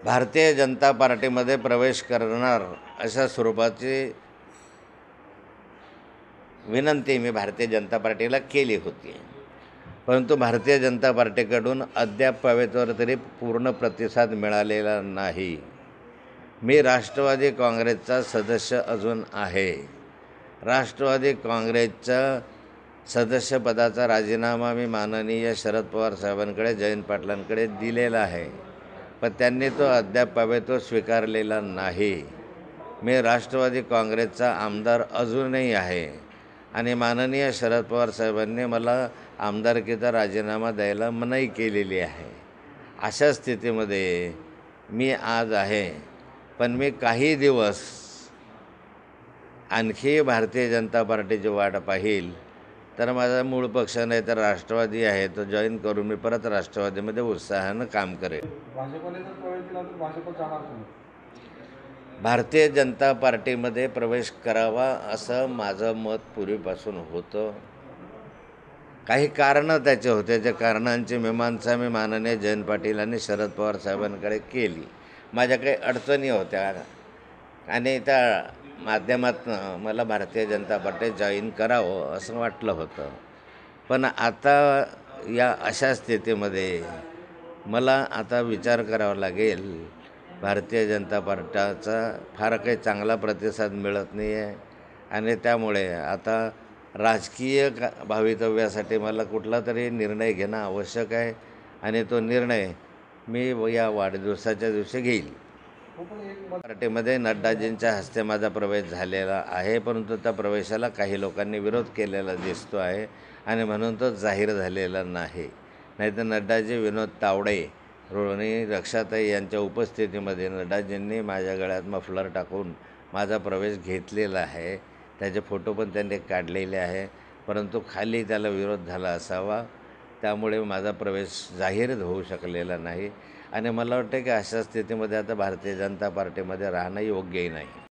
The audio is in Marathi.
भारतीय जनता पार्टीमध्ये प्रवेश करणार अशा स्वरूपाची विनंती मी भारतीय जनता पार्टीला केली होती, परंतु भारतीय जनता पार्टीकडून अद्याप तरी पूर्ण प्रतिसाद मिळालेला नाही. मी राष्ट्रवादी काँग्रेसचा सदस्य अजून आहे. राष्ट्रवादी काँग्रेसच्या सदस्यपदाचा राजीनामा मी माननीय शरद पवार साहेबांकडे, जयंत पाटलांकडे दिलेला आहे, पण त्यांनी तो अद्याप स्वीकारलेला नाही. मी राष्ट्रवादी काँग्रेसचा आमदार अजूनही आहे आणि माननीय शरद पवार साहेबांनी मला आमदारकीचा राजीनामा द्यायला मनाई केलेली आहे. अशा स्थितीमध्ये मी आज आहे, पण मी काही दिवस आणखी भारतीय जनता पार्टीची वाट पाहील. तर माझा मूळ पक्ष नाही तर राष्ट्रवादी आहे, तो जॉईन करून मी परत राष्ट्रवादीमध्ये उत्साहानं काम करेन. भाजपने जर प्रवेश केला तर भाजप जाणार तुम्ही? भारतीय जनता पार्टीमध्ये प्रवेश करावा असं माझं मत पूर्वीपासून होतं. काही कारणं त्याचे होते. त्या कारणांची मीमांसा मी माननीय जयंत पाटील आणि शरद पवार साहेबांकडे केली. माझ्या काही अडचणी होत्या आणि त्या माध्यमातून मला भारतीय जनता पार्टी जॉईन करावं असं वाटलं होतं. पण आता या अशा स्थितीमध्ये मला आता विचार करावा लागेल. भारतीय जनता पार्टीचा फार काही चांगला प्रतिसाद मिळत नाही आहे आणि त्यामुळे आता राजकीय भवितव्यासाठी मला कुठला तरी निर्णय घेणं आवश्यक आहे आणि तो निर्णय मी या वाढदिवसाच्या दिवशी घेईल. पार्टीमध्ये नड्डाजींच्या हस्ते माझा प्रवेश झालेला आहे, परंतु त्या प्रवेशाला काही लोकांनी विरोध केलेला दिसतो आहे आणि म्हणून तो जाहीर झालेला नाही. नाहीतर नड्डाजी, विनोद तावडे, रोहिणी रक्षाताई यांच्या उपस्थितीमध्ये नड्डाजींनी माझ्या गळ्यात मफलर टाकून माझा प्रवेश घेतलेला आहे. त्याचे फोटो पण त्यांनी काढलेले आहे, परंतु खाली त्याला विरोध झाला असावा, त्यामुळे माझा प्रवेश जाहीर होऊ शकलेला नाही आणि मला वाटतं की अशा स्थितीमध्ये आता भारतीय जनता पार्टीमध्ये राहणं योग्यही नाही.